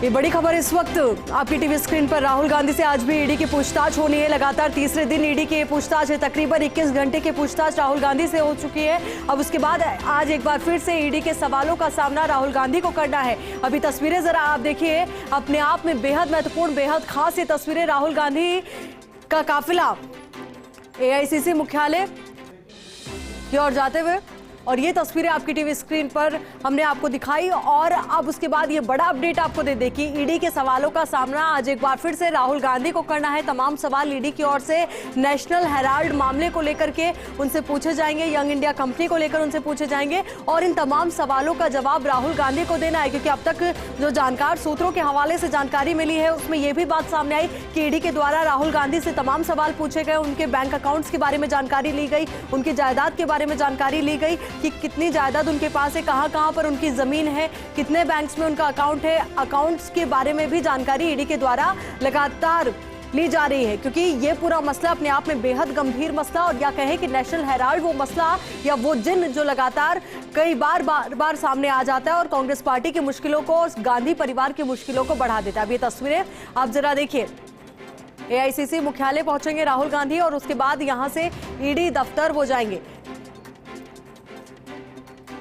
ये बड़ी खबर इस वक्त आपकी टीवी स्क्रीन पर। राहुल गांधी से आज भी ईडी की पूछताछ होनी है। लगातार तीसरे दिन ईडी की पूछताछ है। तकरीबन 21 घंटे की पूछताछ राहुल गांधी से हो चुकी है। अब उसके बाद आज एक बार फिर से ईडी के सवालों का सामना राहुल गांधी को करना है। अभी तस्वीरें जरा आप देखिए, अपने आप में बेहद महत्वपूर्ण, बेहद खास ये तस्वीरें। राहुल गांधी का काफिला एआईसीसी मुख्यालय की ओर जाते हुए, और ये तस्वीरें आपकी टीवी स्क्रीन पर हमने आपको दिखाई। और अब उसके बाद ये बड़ा अपडेट आपको दे दे कि ईडी के सवालों का सामना आज एक बार फिर से राहुल गांधी को करना है। तमाम सवाल ईडी की ओर से नेशनल हेराल्ड मामले को लेकर के उनसे पूछे जाएंगे, यंग इंडिया कंपनी को लेकर उनसे पूछे जाएंगे, और इन तमाम सवालों का जवाब राहुल गांधी को देना है। क्योंकि अब तक जो जानकार सूत्रों के हवाले से जानकारी मिली है उसमें यह भी बात सामने आई कि ईडी के द्वारा राहुल गांधी से तमाम सवाल पूछे गए। उनके बैंक अकाउंट्स के बारे में जानकारी ली गई, उनकी जायदाद के बारे में जानकारी ली गई कि कितनी जायदाद उनके पास है, कहां-कहां पर उनकी जमीन है, कितने बैंक्स में उनका अकाउंट है। अकाउंट्स के बारे में भी जानकारी ईडी के द्वारा लगातार ली जा रही है। क्योंकि ये पूरा मसला अपने आप में बेहद गंभीर मसला, और या कहें कि नेशनल हेराल्ड वो मसला या वो जिन जो लगातार कई बार सामने आ जाता है और कांग्रेस पार्टी की मुश्किलों को और गांधी परिवार की मुश्किलों को बढ़ा देता है। अब ये तस्वीरें आप जरा देखिए। एआईसीसी मुख्यालय पहुंचेंगे राहुल गांधी और उसके बाद यहां से ईडी दफ्तर वो जाएंगे।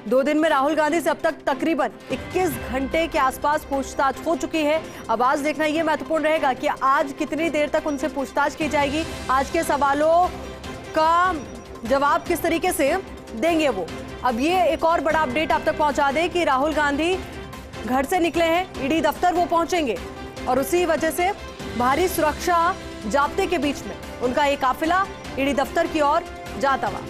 2 दिन में राहुल गांधी से अब तक तकरीबन 21 घंटे के आसपास पूछताछ हो चुकी है। अब आज देखना यह महत्वपूर्ण रहेगा कि आज कितनी देर तक उनसे पूछताछ की जाएगी, आज के सवालों का जवाब किस तरीके से देंगे वो। अब ये एक और बड़ा अपडेट आप तक पहुंचा दे कि राहुल गांधी घर से निकले हैं, ईडी दफ्तर वो पहुंचेंगे, और उसी वजह से भारी सुरक्षा जाब्ते के बीच में उनका एक काफिला ईडी दफ्तर की ओर जाता हुआ।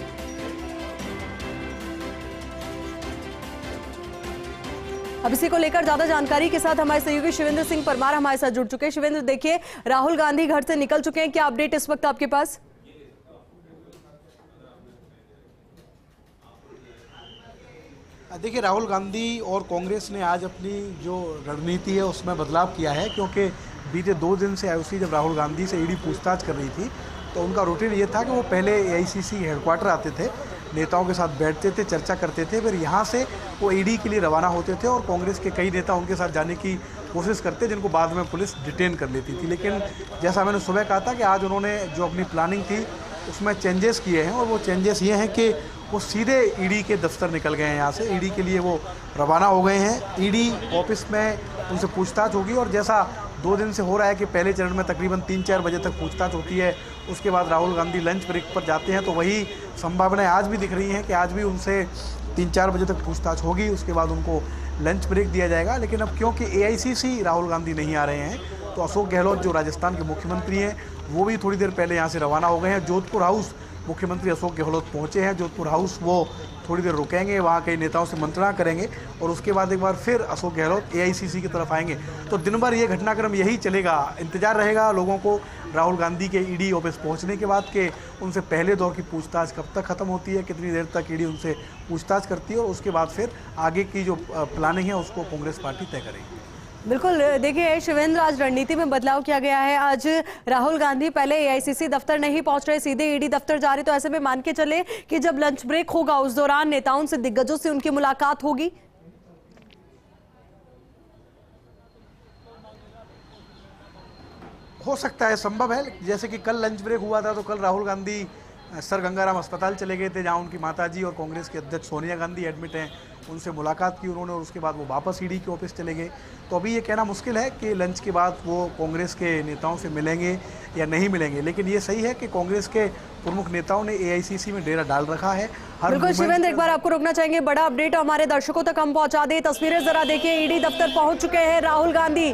अब इसी को लेकर ज्यादा जानकारी के साथ हमारे सहयोगी शिवेंद्र सिंह परमार हमारे साथ जुड़ चुके हैं। शिवेंद्र, देखिए राहुल गांधी घर से निकल चुके हैं, क्या अपडेट इस वक्त आपके पास? देखिए, राहुल गांधी और कांग्रेस ने आज अपनी जो रणनीति है उसमें बदलाव किया है। क्योंकि बीते 2 दिन से आईओसी जब राहुल गांधी से ईडी पूछताछ कर रही थी तो उनका रूटीन ये था कि वो पहले एआईसीसी हेडक्वार्टर आते थे, नेताओं के साथ बैठते थे, चर्चा करते थे, फिर यहाँ से वो ईडी के लिए रवाना होते थे और कांग्रेस के कई नेता उनके साथ जाने की कोशिश करते, जिनको बाद में पुलिस डिटेन कर लेती थी। लेकिन जैसा मैंने सुबह कहा था कि आज उन्होंने जो अपनी प्लानिंग थी उसमें चेंजेस किए हैं, और वो चेंजेस ये हैं कि वो सीधे ईडी के दफ्तर निकल गए हैं। यहाँ से ईडी के लिए वो रवाना हो गए हैं। ईडी ऑफिस में उनसे पूछताछ होगी, और जैसा 2 दिन से हो रहा है कि पहले चरण में तकरीबन 3-4 बजे तक पूछताछ होती है, उसके बाद राहुल गांधी लंच ब्रेक पर जाते हैं, तो वही संभावनाएं आज भी दिख रही हैं कि आज भी उनसे 3-4 बजे तक पूछताछ होगी, उसके बाद उनको लंच ब्रेक दिया जाएगा। लेकिन अब क्योंकि एआईसीसी राहुल गांधी नहीं आ रहे हैं, तो अशोक गहलोत जो राजस्थान के मुख्यमंत्री हैं वो भी थोड़ी देर पहले यहाँ से रवाना हो गए हैं। जोधपुर हाउस मुख्यमंत्री अशोक गहलोत पहुँचे हैं। जोधपुर हाउस वो थोड़ी देर रुकेंगे, वहाँ कई नेताओं से मंत्रणा करेंगे, और उसके बाद एक बार फिर अशोक गहलोत एआईसीसी की तरफ आएंगे। तो दिन भर ये घटनाक्रम यही चलेगा। इंतजार रहेगा लोगों को राहुल गांधी के ईडी ऑफिस पहुंचने के बाद के उनसे पहले दौर की पूछताछ कब तक खत्म होती है, कितनी देर तक ईडी उनसे पूछताछ करती है, और उसके बाद फिर आगे की जो प्लानिंग है उसको कांग्रेस पार्टी तय करेगी। बिल्कुल, देखिए शिवेंद्र, आज रणनीति में बदलाव किया गया है। आज राहुल गांधी पहले एआईसीसी दफ्तर नहीं पहुंच रहे, सीधे ईडी दफ्तर जा रहे। तो ऐसे में मान के चले कि जब लंच ब्रेक होगा उस दौरान नेताओं से, दिग्गजों से उनकी मुलाकात होगी। हो सकता है, संभव है। जैसे कि कल लंच ब्रेक हुआ था तो कल राहुल गांधी सर गंगाराम अस्पताल चले गए थे, जहां उनकी माताजी और कांग्रेस के अध्यक्ष सोनिया गांधी एडमिट हैं, उनसे मुलाकात की उन्होंने, और उसके बाद वो वापस ईडी के ऑफिस चले गए। तो अभी ये कहना मुश्किल है कि लंच के बाद वो कांग्रेस के नेताओं से मिलेंगे या नहीं मिलेंगे। लेकिन ये सही है कि कांग्रेस के प्रमुख नेताओं ने एआईसीसी में डेरा डाल रखा है। बिल्कुल शिवेंद्र, एक बार आपको रोकना चाहेंगे, बड़ा अपडेट हमारे दर्शकों तक हम पहुंचा दे। तस्वीरें जरा देखिए, ईडी दफ्तर पहुंच चुके हैं राहुल गांधी।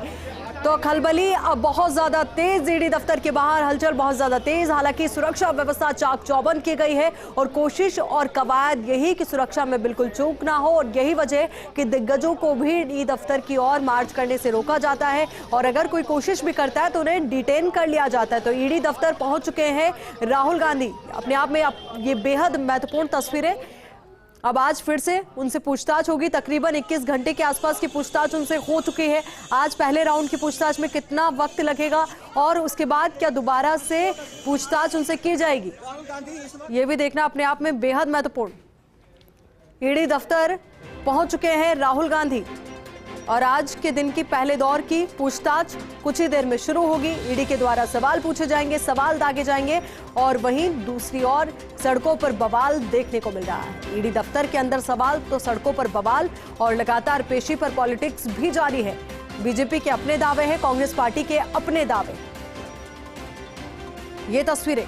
तो खलबली अब बहुत ज्यादा तेज, ईडी दफ्तर के बाहर हलचल बहुत ज्यादा तेज। हालांकि सुरक्षा व्यवस्था चाक चौबंद की गई है, और कोशिश और कवायद यही कि सुरक्षा में बिल्कुल चूक ना हो, और यही वजह कि दिग्गजों को भी ईडी दफ्तर की ओर मार्च करने से रोका जाता है, और अगर कोई कोशिश भी करता है तो उन्हें डिटेन कर लिया जाता है। तो ईडी दफ्तर पहुंच चुके हैं राहुल गांधी। अपने आप में ये बेहद महत्वपूर्ण तस्वीरें। अब आज फिर से उनसे पूछताछ होगी। तकरीबन 21 घंटे के आसपास की पूछताछ उनसे हो चुकी है। आज पहले राउंड की पूछताछ में कितना वक्त लगेगा और उसके बाद क्या दोबारा से पूछताछ उनसे की जाएगी, ये भी देखना अपने आप में बेहद महत्वपूर्ण। ईडी दफ्तर पहुंच चुके हैं राहुल गांधी और आज के दिन की पहले दौर की पूछताछ कुछ ही देर में शुरू होगी। ईडी के द्वारा सवाल पूछे जाएंगे, सवाल दागे जाएंगे और वहीं दूसरी ओर सड़कों पर बवाल देखने को मिल रहा है। ईडी दफ्तर के अंदर सवाल तो सड़कों पर बवाल और लगातार पेशी पर पॉलिटिक्स भी जारी है। बीजेपी के अपने दावे हैं, कांग्रेस पार्टी के अपने दावे। ये तस्वीरें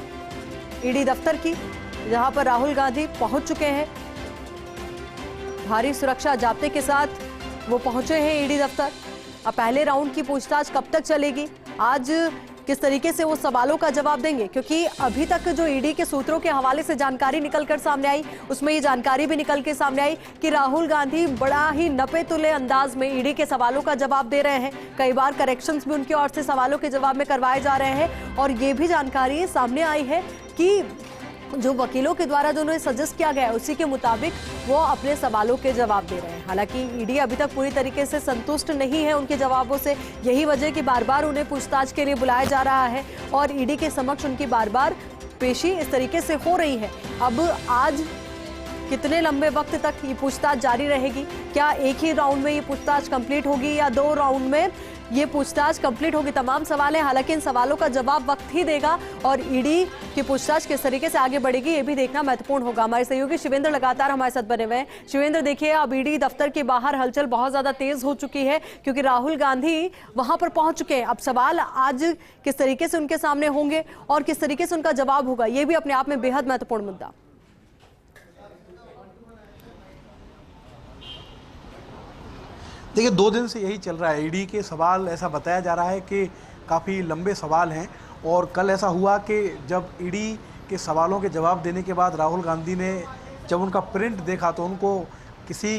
ईडी दफ्तर की, जहां पर राहुल गांधी पहुंच चुके हैं। भारी सुरक्षा जाब्ते के साथ वो पहुंचे हैं ईडी दफ्तर। अब पहले राउंड की पूछताछ कब तक चलेगी, आज किस तरीके से वो सवालों का जवाब देंगे, क्योंकि अभी तक जो ईडी के सूत्रों के हवाले से जानकारी निकलकर सामने आई, उसमें ये जानकारी भी निकल के सामने आई कि राहुल गांधी बड़ा ही नपे तुले अंदाज में ईडी के सवालों का जवाब दे रहे हैं। कई बार करेक्शंस भी उनकी ओर से सवालों के जवाब में करवाए जा रहे हैं और ये भी जानकारी सामने आई है कि जो वकीलों के द्वारा जो उन्हें सजेस्ट किया गया है उसी के मुताबिक वो अपने सवालों के जवाब दे रहे हैं। हालांकि ईडी अभी तक पूरी तरीके से संतुष्ट नहीं है उनके जवाबों से। यही वजह कि बार बार उन्हें पूछताछ के लिए बुलाया जा रहा है और ईडी के समक्ष उनकी बार बार पेशी इस तरीके से हो रही है। अब आज कितने लंबे वक्त तक ये पूछताछ जारी रहेगी? क्या एक ही राउंड में ये पूछताछ कंप्लीट होगी या 2 राउंड में ये पूछताछ कंप्लीट होगी? तमाम सवाल है। हालांकि इन सवालों का जवाब वक्त ही देगा और ईडी की पूछताछ किस तरीके से आगे बढ़ेगी ये भी देखना महत्वपूर्ण होगा। हमारे सहयोगी शिवेंद्र लगातार हमारे साथ बने हुए हैं। शिवेंद्र, देखिए अब ईडी दफ्तर के बाहर हलचल बहुत ज्यादा तेज हो चुकी है क्योंकि राहुल गांधी वहां पर पहुंच चुके हैं। अब सवाल आज किस तरीके से उनके सामने होंगे और किस तरीके से उनका जवाब होगा, ये भी अपने आप में बेहद महत्वपूर्ण मुद्दा। देखिए 2 दिन से यही चल रहा है। ईडी के सवाल, ऐसा बताया जा रहा है कि काफ़ी लंबे सवाल हैं और कल ऐसा हुआ कि जब ईडी के सवालों के जवाब देने के बाद राहुल गांधी ने जब उनका प्रिंट देखा तो उनको किसी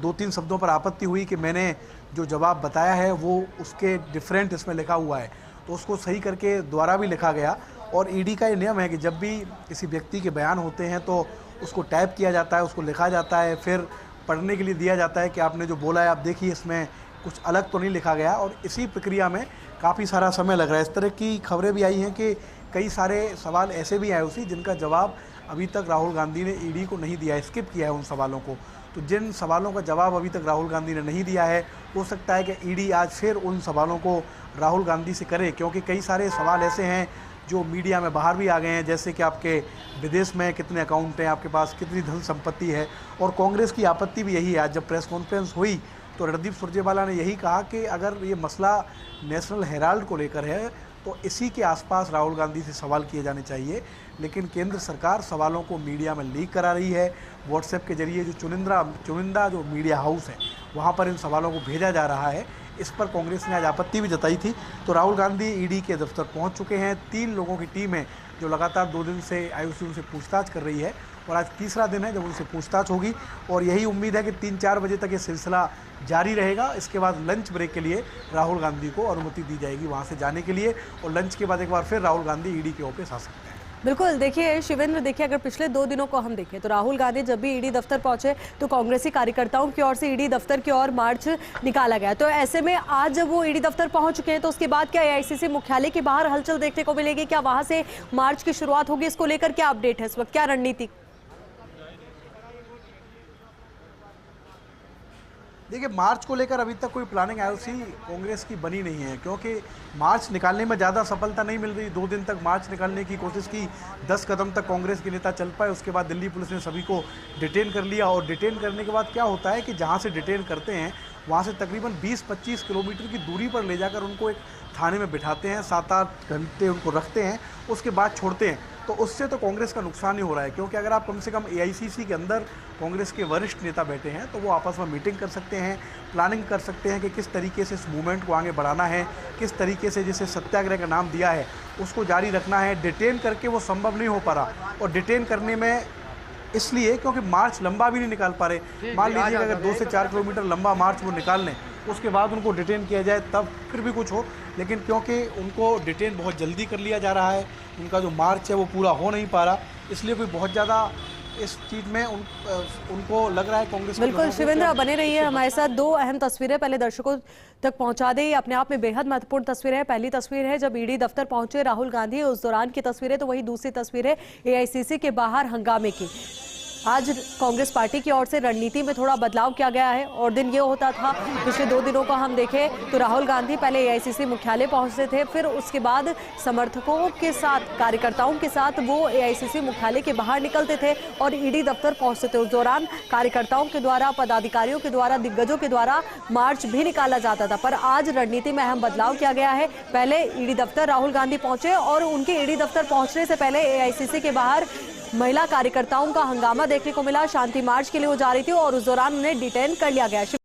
2-3 शब्दों पर आपत्ति हुई कि मैंने जो जवाब बताया है वो उसके डिफरेंट इसमें लिखा हुआ है, तो उसको सही करके दोबारा भी लिखा गया। और ईडी का ये नियम है कि जब भी किसी व्यक्ति के बयान होते हैं तो उसको टाइप किया जाता है, उसको लिखा जाता है, फिर पढ़ने के लिए दिया जाता है कि आपने जो बोला है आप देखिए इसमें कुछ अलग तो नहीं लिखा गया। और इसी प्रक्रिया में काफ़ी सारा समय लग रहा है। इस तरह की खबरें भी आई हैं कि कई सारे सवाल ऐसे भी आए उसी जिनका जवाब अभी तक राहुल गांधी ने ईडी को नहीं दिया है, स्किप किया है उन सवालों को। तो जिन सवालों का जवाब अभी तक राहुल गांधी ने नहीं दिया है, हो सकता है कि ईडी आज फिर उन सवालों को राहुल गांधी से करे, क्योंकि कई सारे सवाल ऐसे हैं जो मीडिया में बाहर भी आ गए हैं, जैसे कि आपके विदेश में कितने अकाउंट हैं, आपके पास कितनी धन संपत्ति है। और कांग्रेस की आपत्ति भी यही है। आज जब प्रेस कॉन्फ्रेंस हुई तो रणदीप सुरजेवाला ने यही कहा कि अगर ये मसला नेशनल हेराल्ड को लेकर है तो इसी के आसपास राहुल गांधी से सवाल किए जाने चाहिए। लेकिन केंद्र सरकार सवालों को मीडिया में लीक करा रही है। व्हाट्सएप के जरिए जो चुनिंदा जो मीडिया हाउस है वहाँ पर इन सवालों को भेजा जा रहा है। इस पर कांग्रेस ने आज आपत्ति भी जताई थी। तो राहुल गांधी ईडी के दफ्तर पहुंच चुके हैं। 3 लोगों की टीम है जो लगातार 2 दिन से आईओसी उनसे पूछताछ कर रही है और आज तीसरा दिन है जब उनसे पूछताछ होगी। और यही उम्मीद है कि 3-4 बजे तक ये सिलसिला जारी रहेगा। इसके बाद लंच ब्रेक के लिए राहुल गांधी को अनुमति दी जाएगी वहाँ से जाने के लिए, और लंच के बाद एक बार फिर राहुल गांधी ईडी के ऑफिस आ सकते हैं। बिल्कुल, देखिए शिवेंद्र, देखिए अगर पिछले 2 दिनों को हम देखें तो राहुल गांधी जब भी ईडी दफ्तर पहुंचे तो कांग्रेसी कार्यकर्ताओं की ओर से ईडी दफ्तर की ओर मार्च निकाला गया। तो ऐसे में आज जब वो ईडी दफ्तर पहुंच चुके हैं तो उसके बाद क्या एआईसीसी मुख्यालय के बाहर हलचल देखने को मिलेगी? क्या वहां से मार्च की शुरुआत होगी? इसको लेकर क्या अपडेट है इस वक्त, क्या रणनीति? देखिए मार्च को लेकर अभी तक कोई प्लानिंग आईओसी कांग्रेस की बनी नहीं है, क्योंकि मार्च निकालने में ज़्यादा सफलता नहीं मिल रही। 2 दिन तक मार्च निकालने की कोशिश की, 10 कदम तक कांग्रेस के नेता चल पाए। उसके बाद दिल्ली पुलिस ने सभी को डिटेन कर लिया। और डिटेन करने के बाद क्या होता है कि जहाँ से डिटेन करते हैं वहाँ से तकरीबन 20-25 किलोमीटर की दूरी पर ले जाकर उनको एक थाने में बिठाते हैं, 7-8 घंटे उनको रखते हैं, उसके बाद छोड़ते हैं। तो उससे तो कांग्रेस का नुकसान ही हो रहा है, क्योंकि अगर आप कम से कम एआईसीसी के अंदर कांग्रेस के वरिष्ठ नेता बैठे हैं तो वो आपस में मीटिंग कर सकते हैं, प्लानिंग कर सकते हैं कि किस तरीके से इस मूवमेंट को आगे बढ़ाना है, किस तरीके से जिसे सत्याग्रह का नाम दिया है उसको जारी रखना है। डिटेन करके वो संभव नहीं हो पा रहा, और डिटेन करने में इसलिए क्योंकि मार्च लंबा भी नहीं निकाल पा रहे। मान लीजिए अगर 2 से 4 किलोमीटर लंबा मार्च वो निकाल लें, उसके बाद उनको डिटेन किया जाए तब फिर भी कुछ हो। लेकिन क्योंकि उनको डिटेन बहुत जल्दी कर लिया जा रहा है, उनका जो मार्च है वो पूरा हो नहीं पा रहा, इसलिए कोई बहुत ज़्यादा इस चीज में उनको लग रहा है कांग्रेस। बिल्कुल शिवेंद्र, बने रहिए हमारे साथ। 2 अहम तस्वीरें पहले दर्शकों तक पहुंचा दें, अपने आप में बेहद महत्वपूर्ण तस्वीर है। पहली तस्वीर है जब ईडी दफ्तर पहुंचे राहुल गांधी, उस दौरान की तस्वीरें, तो वही दूसरी तस्वीर है एआईसीसी के बाहर हंगामे की। आज कांग्रेस पार्टी की ओर से रणनीति में थोड़ा बदलाव किया गया है और दिन ये होता था, पिछले 2 दिनों को हम देखें तो राहुल गांधी पहले एआईसीसी मुख्यालय पहुंचते थे, फिर उसके बाद समर्थकों के साथ, कार्यकर्ताओं के साथ वो एआईसीसी मुख्यालय के बाहर निकलते थे और ईडी दफ्तर पहुंचते थे। उस दौरान कार्यकर्ताओं के द्वारा, पदाधिकारियों के द्वारा, दिग्गजों के द्वारा मार्च भी निकाला जाता था। पर आज रणनीति में अहम बदलाव किया गया है। पहले ईडी दफ्तर राहुल गांधी पहुंचे और उनके ईडी दफ्तर पहुंचने से पहले एआईसीसी के बाहर महिला कार्यकर्ताओं का हंगामा देखने को मिला। शांति मार्च के लिए वो जा रही थी और उस दौरान उन्हें डिटेन कर लिया गया।